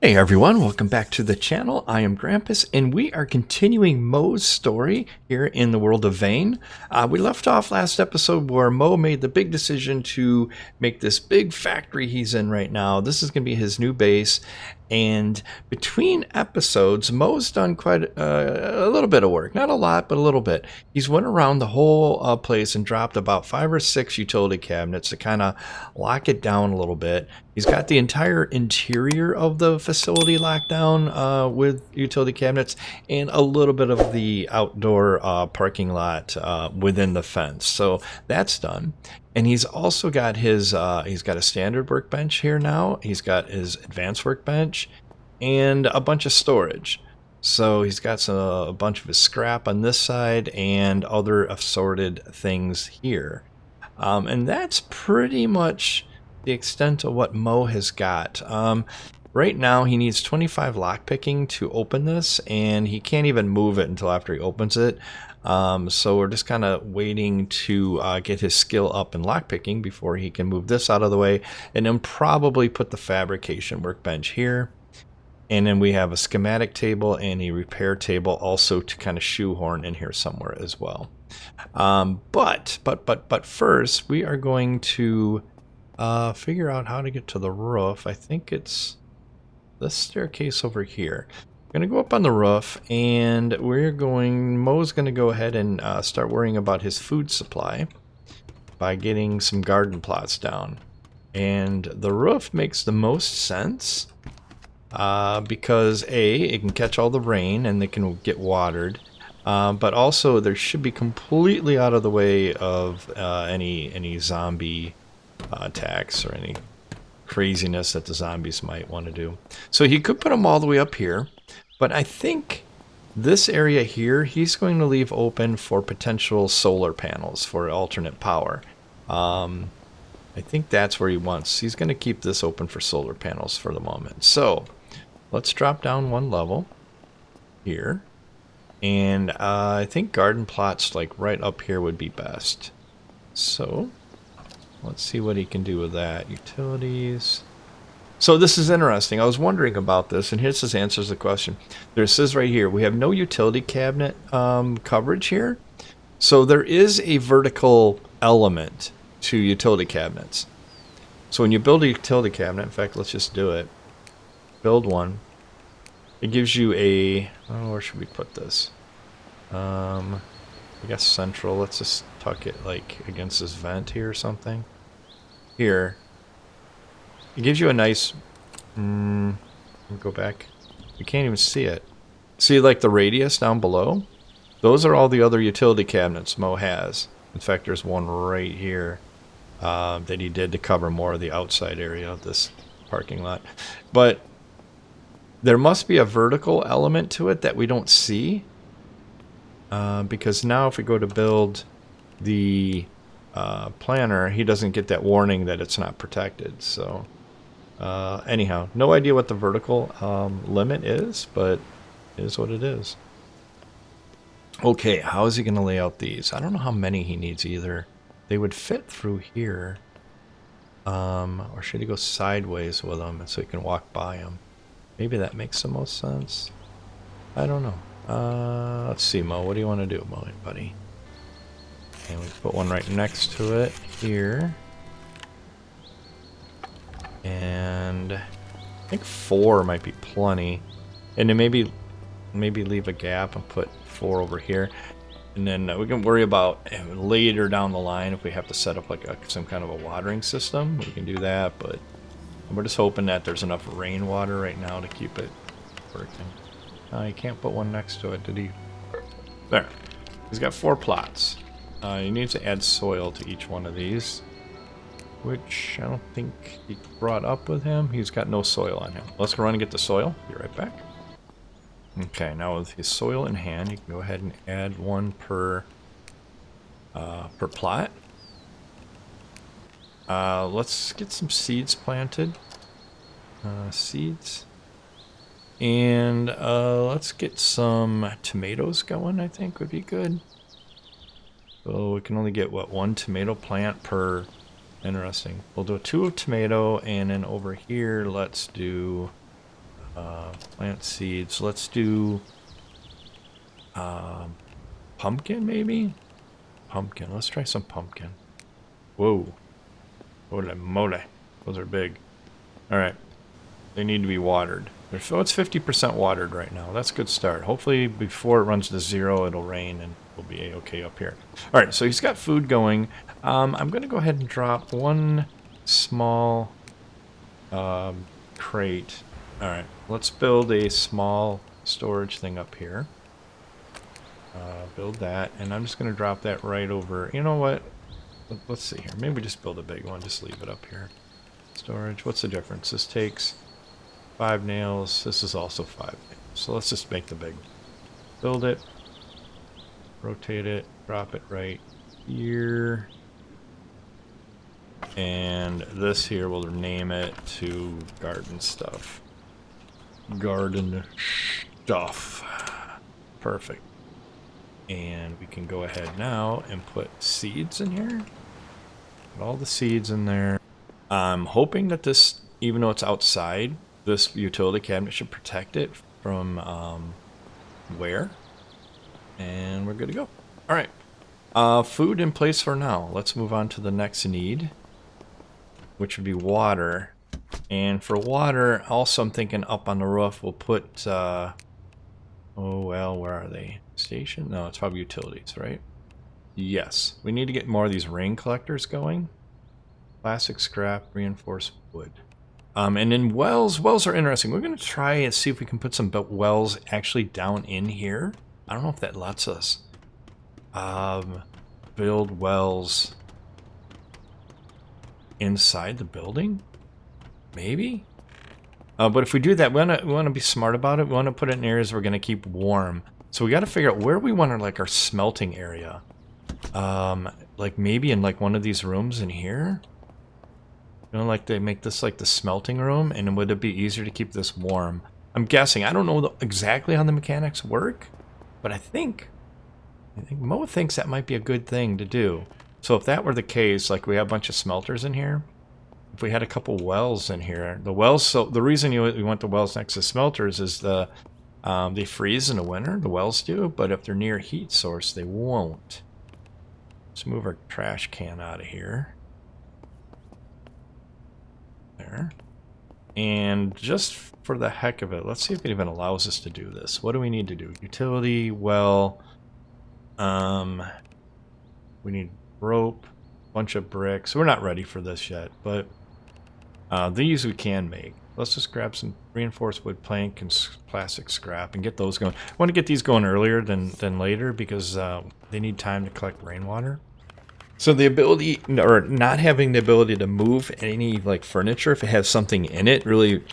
Hey everyone, welcome back to the channel. I am Grampus, and we are continuing Mo's story here in the world of Vane. We left off last episode where Mo made the big decision to make this big factory he's in right now. This is going to be his new base, and between episodes, Mo's done quite a little bit of work. Not a lot, but a little bit. He's went around the whole place and dropped about 5 or 6 utility cabinets to kind of lock it down a little bit. He's got the entire interior of the facility locked down with utility cabinets and a little bit of the outdoor parking lot within the fence. So that's done. And he's also got his, he's got a standard workbench here now. He's got his advanced workbench and a bunch of storage. So he's got a bunch of his scrap on this side and other assorted things here. And that's pretty much the extent of what Mo has got. Right now he needs 25 lockpicking to open this, and he can't even move it until after he opens it. So we're just kind of waiting to get his skill up in lockpicking before he can move this out of the way, and then probably put the fabrication workbench here. And then we have a schematic table and a repair table also to kind of shoehorn in here somewhere as well. But first we are going to figure out how to get to the roof. I think it's this staircase over here. We're going to go up on the roof, and Mo's going to go ahead and start worrying about his food supply by getting some garden plots down. And the roof makes the most sense because A, it can catch all the rain and they can get watered. But also there should be completely out of the way of any zombie attacks or any craziness that the zombies might want to do. So he could put them all the way up here, but I think this area here he's going to leave open for potential solar panels for alternate power. I think that's where he's going to keep this open for solar panels for the moment. So let's drop down one level here, and I think garden plots like right up here would be best. So let's see what he can do with that. Utilities. So this is interesting. I was wondering about this, and here's his answers the question. There says right here, we have no utility cabinet coverage here. So there is a vertical element to utility cabinets. So when you build a utility cabinet, in fact, let's just do it. Build one. It gives you a, oh, where should we put this? I guess central. Let's just tuck it like against this vent here or something. Here, it gives you a nice, go back, you can't even see it. See like the radius down below? Those are all the other utility cabinets Mo has. In fact, there's one right here that he did to cover more of the outside area of this parking lot. But there must be a vertical element to it that we don't see, because now if we go to build the planner, he doesn't get that warning that it's not protected. So anyhow, no idea what the vertical limit is, but it is what it is. Okay, how is he going to lay out these? I don't know how many he needs either. They would fit through here, or should he go sideways with them so he can walk by them? Maybe that makes the most sense. I don't know. Let's see, Mo, what do you want to do, Mo, buddy? And we put one right next to it here. And I think 4 might be plenty. And then maybe leave a gap and put 4 over here. And then we can worry about later down the line if we have to set up like some kind of a watering system. We can do that, but we're just hoping that there's enough rainwater right now to keep it working. You can't put one next to it, did he? There. He's got 4 plots. He needs to add soil to each one of these, which I don't think he brought up with him. He's got no soil on him. Let's go run and get the soil. Be right back. Okay, now with his soil in hand, you can go ahead and add 1 per plot. Let's get some seeds planted. Seeds. And let's get some tomatoes going, I think would be good. So we can only get, what, 1 tomato plant per. Interesting. We'll do 2 of tomato, and then over here, let's do Plant seeds. Let's do pumpkin, maybe? Pumpkin. Let's try some pumpkin. Whoa. Holy moly. Those are big. Alright. They need to be watered. So it's 50% watered right now. That's a good start. Hopefully before it runs to 0, it'll rain and we'll be okay up here. Alright, so he's got food going. I'm going to go ahead and drop one small crate. Alright, let's build a small storage thing up here. Build that, and I'm just going to drop that right over. You know what? Let's see here. Maybe just build a big one. Just leave it up here. Storage. What's the difference? This takes 5 nails. This is also 5 nails. So let's just make the big one. Build it. Rotate it. Drop it right here. And this here, we'll name it to garden stuff. Garden stuff. Perfect. And we can go ahead now and put seeds in here. Put all the seeds in there. I'm hoping that this, even though it's outside, this utility cabinet should protect it from wear. And we're good to go. Alright. Food in place for now. Let's move on to the next need, which would be water. And for water, also I'm thinking up on the roof, we'll put, oh well, where are they? Station? No, it's probably utilities, right? Yes. We need to get more of these rain collectors going. Plastic scrap, reinforced wood. And then wells. Wells are interesting. We're going to try and see if we can put some wells actually down in here. I don't know if that lets us build wells inside the building. Maybe? But if we do that, we want to be smart about it. We want to put it in areas we're going to keep warm. So we got to figure out where we want our smelting area. Like maybe in like one of these rooms in here. You know, like they make this like the smelting room, and would it be easier to keep this warm? I'm guessing. I don't know exactly how the mechanics work, but I think Mo thinks that might be a good thing to do. So if that were the case, like we have a bunch of smelters in here, if we had a couple wells in here, the wells. So the reason we want the wells next to smelters is they freeze in the winter. The wells do, but if they're near heat source, they won't. Let's move our trash can out of here. There. And just for the heck of it, let's see if it even allows us to do this. What do we need to do? Utility, well, we need rope, bunch of bricks. We're not ready for this yet, but these we can make. Let's just grab some reinforced wood plank and plastic scrap and get those going. I want to get these going earlier than later because they need time to collect rainwater. So the ability, or not having the ability to move any like furniture if it has something in it, really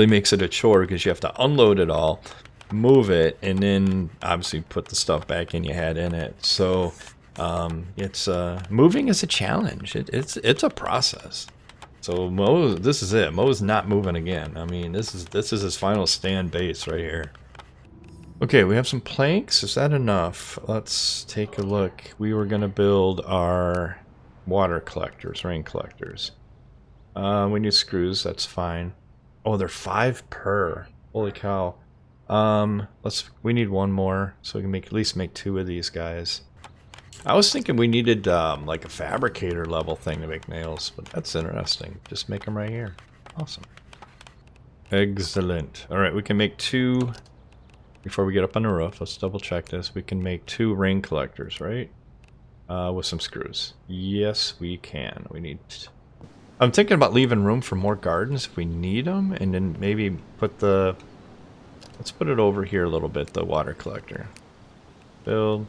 makes it a chore because you have to unload it all, move it, and then obviously put the stuff back in you had in it. So it's moving is a challenge. It's a process. So Mo, this is it. Mo's not moving again. I mean, this is his final stand base right here. Okay, we have some planks. Is that enough? Let's take a look. We were gonna build our water collectors, rain collectors. We need screws. That's fine. Oh, they're 5 per. Holy cow. We need one more so we can at least make 2 of these guys. I was thinking we needed like a fabricator level thing to make nails, but that's interesting. Just make them right here. Awesome. Excellent. All right, we can make 2 before we get up on the roof. Let's double check this. We can make 2 rain collectors, right? With some screws. Yes, we can. We need. I'm thinking about leaving room for more gardens if we need them, and then maybe put the. Let's put it over here a little bit. The water collector. Build.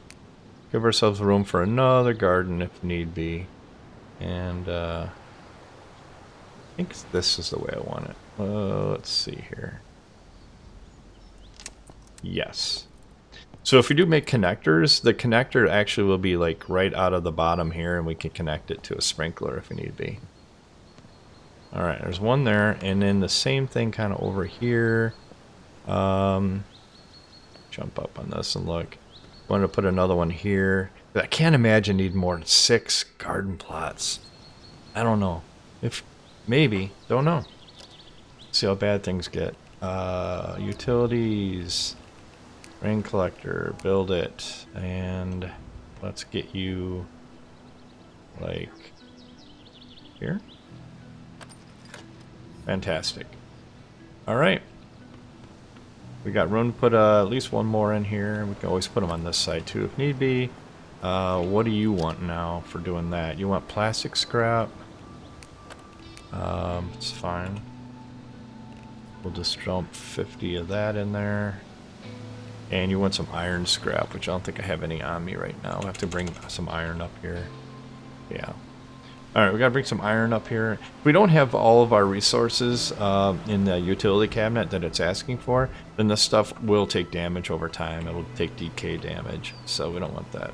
Give ourselves room for another garden if need be. And I think this is the way I want it. Let's see here. Yes. So if we do make connectors, the connector actually will be like right out of the bottom here, and we can connect it to a sprinkler if we need be. Alright, there's one there, and then the same thing kind of over here. Jump up on this and look. Want to put another one here. But I can't imagine needing more than 6 garden plots. I don't know. Maybe. Don't know. See how bad things get. Utilities, rain collector, build it, and let's get you like here. Fantastic. All right. We got room to put at least one more in here. We can always put them on this side too if need be. What do you want now for doing that? You want plastic scrap? It's fine. We'll just dump 50 of that in there. And you want some iron scrap, which I don't think I have any on me right now. I have to bring some iron up here. Yeah. Alright, we gotta bring some iron up here. If we don't have all of our resources in the utility cabinet that it's asking for, then this stuff will take damage over time. It'll take decay damage, so we don't want that.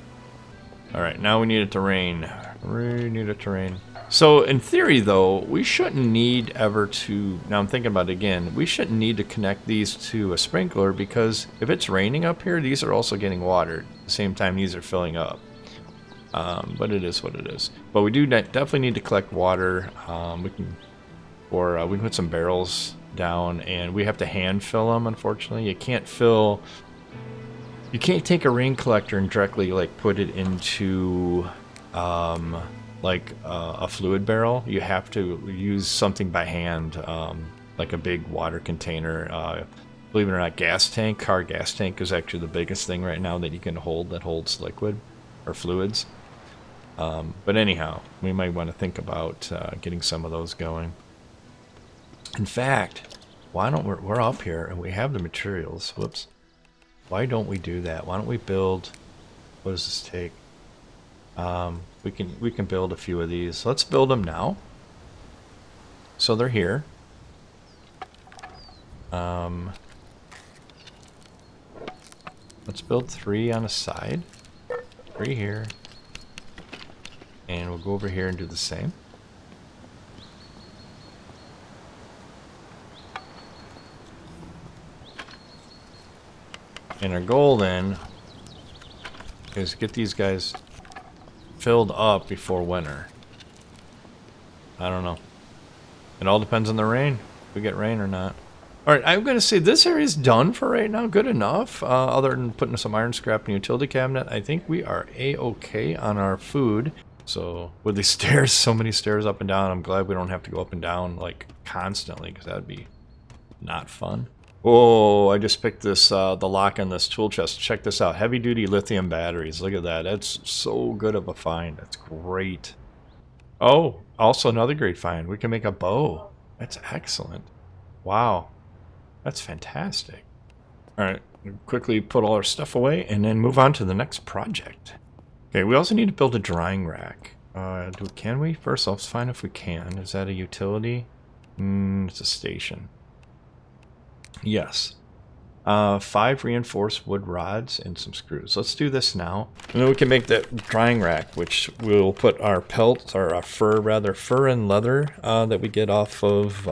Alright, now we need it to rain. We need it to rain. So, in theory, though, we shouldn't need ever to... Now, I'm thinking about it again. We shouldn't need to connect these to a sprinkler because if it's raining up here, these are also getting watered. At the same time, these are filling up. But it is what it is. But we do definitely need to collect water. We can put some barrels down, and we have to hand fill them. Unfortunately, you can't take a rain collector and directly like put it into a fluid barrel. You have to use something by hand, like a big water container. Believe it or not, car gas tank is actually the biggest thing right now that you can hold that holds liquid or fluids. But anyhow, we might want to think about getting some of those going. In fact, why don't we're up here and we have the materials. Whoops. Why don't we do that? Why don't we build? What does this take? We can build a few of these. Let's build them now. So they're here. Let's build 3 on a side. 3 here. And we'll go over here and do the same. And our goal then is to get these guys filled up before winter. I don't know. It all depends on the rain. If we get rain or not. Alright, I'm going to say this area is done for right now. Good enough. Other than putting some iron scrap in the utility cabinet, I think we are A-okay on our food. So, with these stairs, so many stairs up and down, I'm glad we don't have to go up and down, like, constantly, because that would be not fun. Oh, I just picked this, the lock on this tool chest. Check this out. Heavy-duty lithium batteries. Look at that. That's so good of a find. That's great. Oh, also another great find. We can make a bow. That's excellent. Wow. That's fantastic. Alright, quickly put all our stuff away and then move on to the next project. Okay, we also need to build a drying rack. Can we? First, let's find if we can. Is that a utility? It's a station. Yes. 5 reinforced wood rods and some screws. Let's do this now. And then we can make that drying rack, which we'll put our pelts, or our fur and leather that we get off of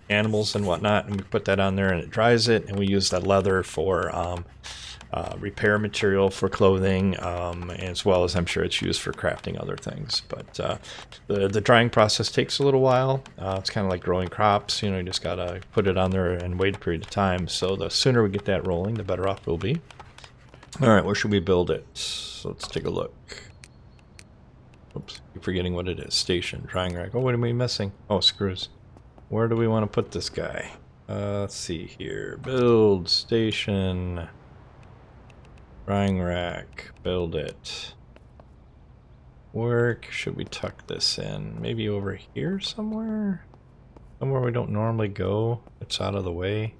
animals and whatnot, and we put that on there and it dries it, and we use that leather for repair material for clothing, as well as I'm sure it's used for crafting other things. But the drying process takes a little while. It's kind of like growing crops. You know, you just gotta put it on there and wait a period of time. So the sooner we get that rolling, the better off we'll be. All right, where should we build it? So let's take a look. Oops, keep forgetting what it is. Station, drying rack. Oh, what are we missing? Oh, screws. Where do we want to put this guy? Let's see here. Build station. Drying rack, build it. Where should we tuck this in? Maybe over here somewhere? Somewhere we don't normally go. It's out of the way.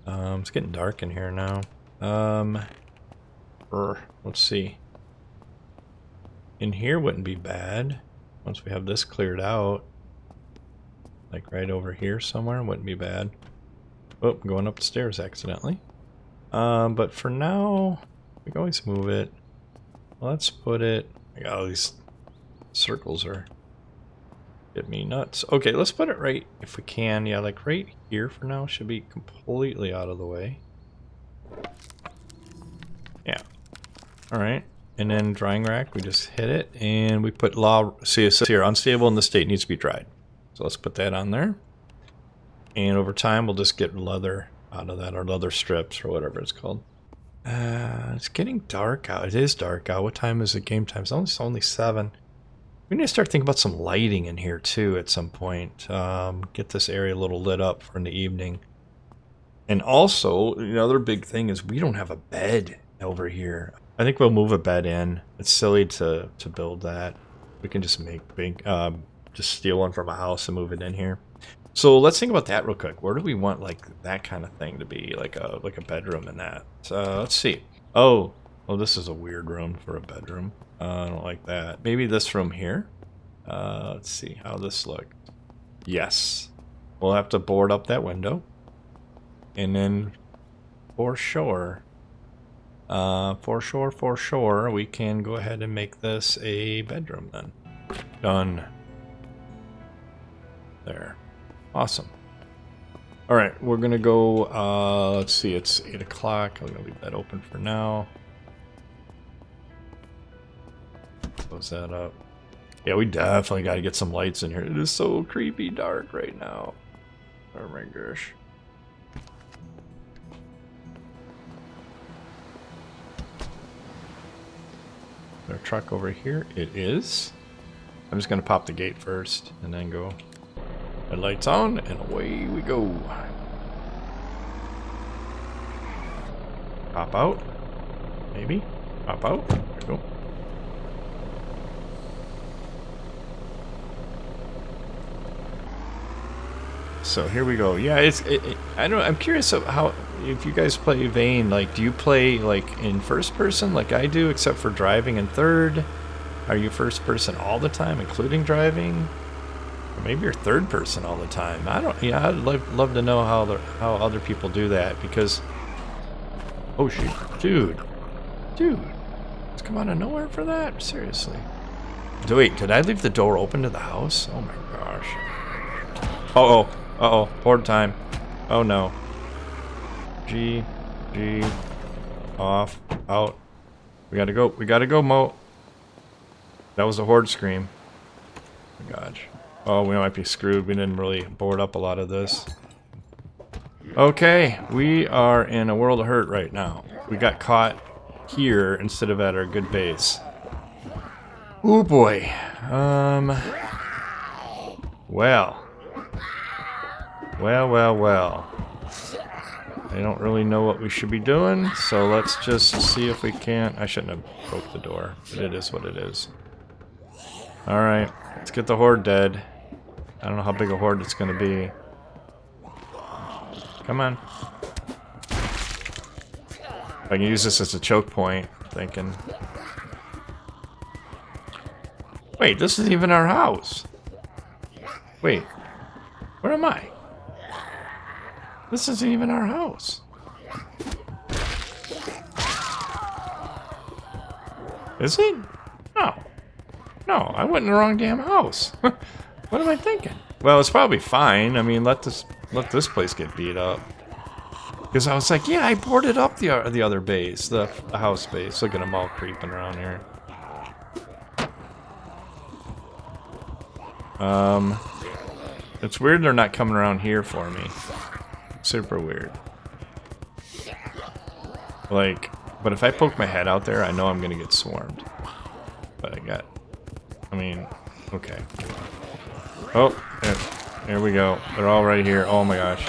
It's getting dark in here now. Let's see. In here wouldn't be bad. Once we have this cleared out. Like right over here somewhere wouldn't be bad. Oh, I'm going up the stairs accidentally. But for now, we can always move it. Let's put it... I got all these circles are get me nuts. Okay, let's put it right, if we can. Yeah, like right here for now should be completely out of the way. Yeah. Alright. And then drying rack, we just hit it, and we put see, it says here, unstable in the state, needs to be dried. So let's put that on there. And over time, we'll just get leather out of that, or leather strips, or whatever it's called. It's getting dark out. It is dark out. What time is it? Game time? It's only 7. We need to start thinking about some lighting in here too at some point. Get this area a little lit up for in the evening. And also, another big thing is we don't have a bed over here. I think we'll move a bed in. It's silly to build that. We can just just steal one from a house and move it in here. So let's think about that real quick. Where do we want like that kind of thing to be, like a bedroom in that? So let's see. Oh, this is a weird room for a bedroom. I don't like that. Maybe this room here. Let's see how this looks. Yes, we'll have to board up that window, and then for sure, we can go ahead and make this a bedroom then. Done. There. Awesome. All right, we're gonna go. Let's see. It's 8 o'clock. I'm gonna leave that open for now. Close that up. Yeah, we definitely got to get some lights in here. It is so creepy dark right now. Oh my gosh. Our truck over here. It is. I'm just gonna pop the gate first and then go. The lights on and away we go. Pop out. Maybe. Pop out. There we go. So here we go. Yeah, I don't. I'm curious of how, if you guys play Vane, like, do you play like in first person like I do, except for driving in third? Are you first person all the time, including driving? Or maybe you're third person all the time. I don't. Yeah, I'd love to know how other people do that, because. Oh shoot, dude, it's come out of nowhere for that. Seriously. Wait, did I leave the door open to the house? Oh my gosh. Uh-oh, horde time. Oh no. G, off, out. We gotta go, Mo. That was a horde scream. Oh my gosh. Oh, we might be screwed. We didn't really board up a lot of this. Okay, we are in a world of hurt right now. We got caught here instead of at our good base. Oh boy. Well. I don't really know what we should be doing, so let's just see if we can't. I shouldn't have broke the door, but it is what it is. Alright, let's get the horde dead. I don't know how big a horde it's going to be. Come on. I can use this as a choke point, thinking. Wait, this isn't even our house. Wait, where am I? This isn't even our house. Is it? No. No, I went in the wrong damn house. What am I thinking? Well, it's probably fine. I mean, let this place get beat up. Because I was like, yeah, I boarded up the other base, the house base. Look at them all creeping around here. It's weird they're not coming around here for me. Super weird. Like, but if I poke my head out there, I know I'm gonna get swarmed. But I mean, okay. Oh, there we go. They're all right here. Oh my gosh.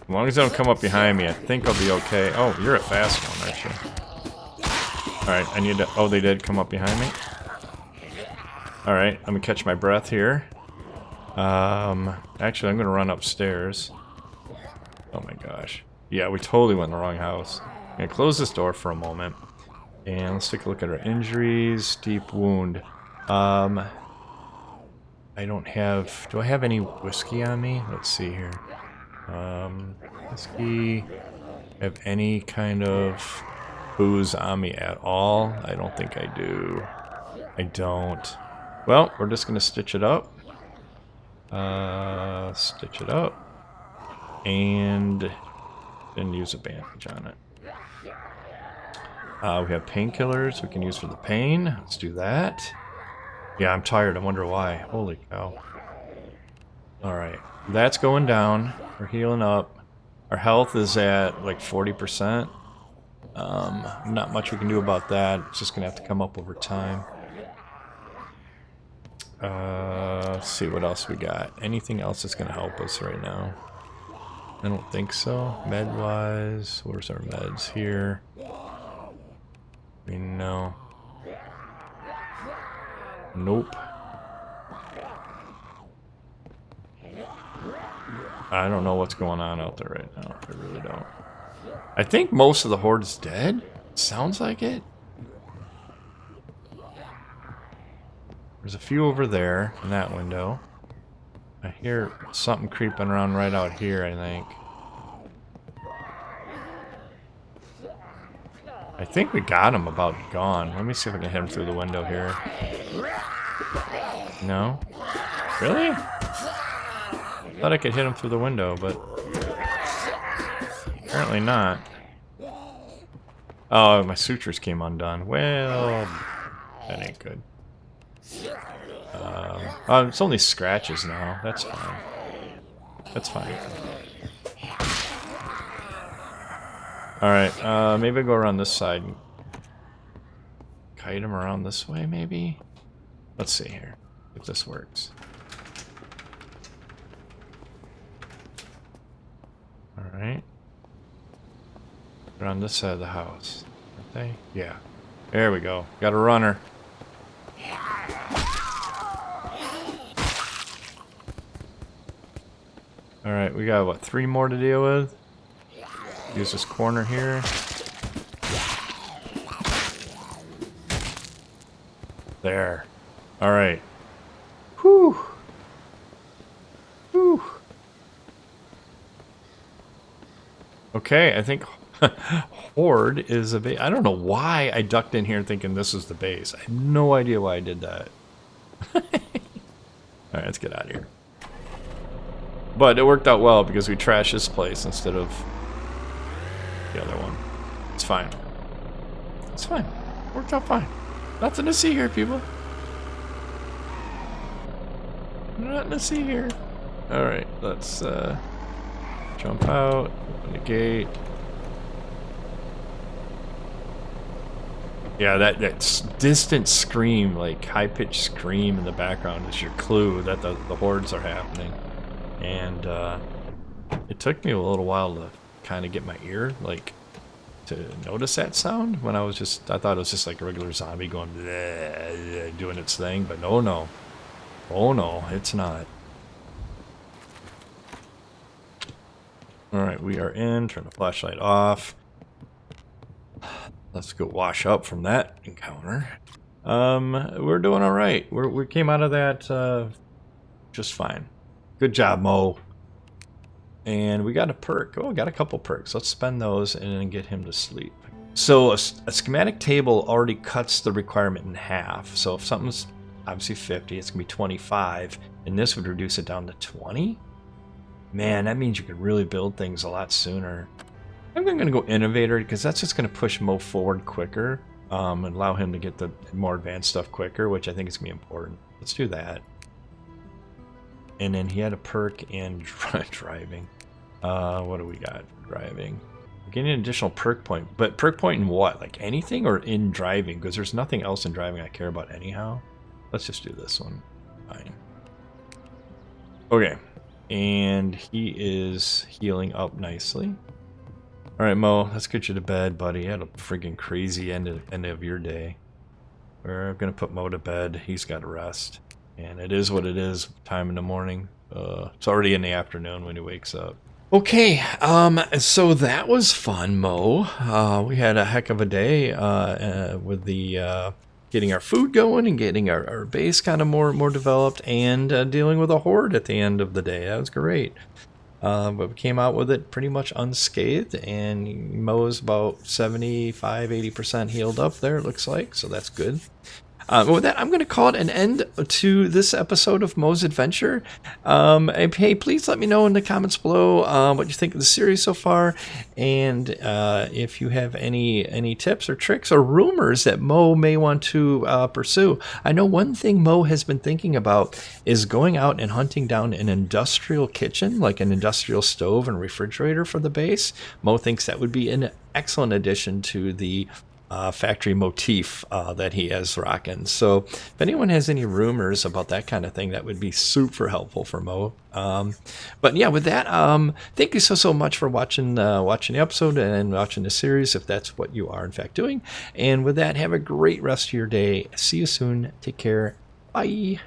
As long as they don't come up behind me, I think I'll be okay. Oh, you're a fast one, aren't you? Alright, I need to... Oh, they did come up behind me. Alright, let me catch my breath here. Actually, I'm going to run upstairs. Oh my gosh. Yeah, we totally went in the wrong house. I'm going to close this door for a moment. And let's take a look at our injuries. Deep wound. I don't have... Do I have any whiskey on me? Let's see here. Whiskey. Have any kind of booze on me at all? I don't think I do. I don't. Well, we're just gonna stitch it up. Stitch it up. And Didn't use a bandage on it. We have painkillers we can use for the pain. Let's do that. Yeah, I'm tired. I wonder why. Holy cow. Alright. That's going down. We're healing up. Our health is at like 40%. Not much we can do about that. It's just going to have to come up over time. Let's see what else we got. Anything else that's going to help us right now? I don't think so. Med-wise, where's our meds here? I mean, no. Nope. I don't know what's going on out there right now. I really don't. I think most of the horde's dead. Sounds like it. There's a few over there in that window. I hear something creeping around right out here, I think. I think we got him about gone. Let me see if I can hit him through the window here. No? Really? Thought I could hit him through the window, but apparently not. Oh, my sutures came undone. Well, that ain't good. Oh, it's only scratches now. That's fine. That's fine. Alright, maybe I'll go around this side and kite him around this way, maybe? Let's see here, if this works. Alright. Around this side of the house, aren't they? Yeah. There we go. Got a runner. Alright, we got, what, 3 more to deal with? Use this corner here. There. Alright. Whew. Whew. Okay, I think Horde is a base. I don't know why I ducked in here thinking this is the base. I have no idea why I did that. Alright, let's get out of here. But it worked out well because we trashed this place instead of the other one. It's fine. It's fine. Worked out fine. Nothing to see here, people. Nothing to see here. Alright, let's jump out, open the gate. Yeah, that distant scream, like high-pitched scream in the background is your clue that the hordes are happening. And it took me a little while to kind of get my ear, like, to notice that sound when I thought it was just like a regular zombie going bleh, doing its thing, but no. Oh no, it's not. Alright, we are in. Turn the flashlight off. Let's go wash up from that encounter. We're doing alright. We came out of that just fine. Good job, Mo. And we got a perk. Oh, we got a couple perks. Let's spend those and then get him to sleep. So a schematic table already cuts the requirement in half. So if something's obviously 50, it's going to be 25. And this would reduce it down to 20? Man, that means you could really build things a lot sooner. I'm going to go Innovator because that's just going to push Mo forward quicker. And allow him to get the more advanced stuff quicker, which I think is going to be important. Let's do that. And then he had a perk in driving. What do we got for driving? We're getting an additional perk point. But perk point in what? Like anything or in driving? Because there's nothing else in driving I care about anyhow. Let's just do this one. Fine. Okay. And he is healing up nicely. Alright, Mo, let's get you to bed, buddy. You had a friggin' crazy end of your day. We're going to put Mo to bed. He's got to rest. And it is what it is, time in the morning. It's already in the afternoon when he wakes up. Okay, so that was fun, Mo. We had a heck of a day with the getting our food going and getting our base kind of more developed and dealing with a horde at the end of the day. That was great. But we came out with it pretty much unscathed, and Mo's about 75-80% healed up there, it looks like, so that's good. But with that, I'm going to call it an end to this episode of Mo's Adventure. And hey, please let me know in the comments below what you think of the series so far, and if you have any tips or tricks or rumors that Mo may want to pursue. I know one thing Mo has been thinking about is going out and hunting down an industrial kitchen, like an industrial stove and refrigerator for the base. Mo thinks that would be an excellent addition to the factory motif that he has rocking. So if anyone has any rumors about that kind of thing, that would be super helpful for Mo. But yeah, with that, thank you so much for watching the episode and watching the series, if that's what you are in fact doing. And with that, have a great rest of your day. See you soon. Take care. Bye.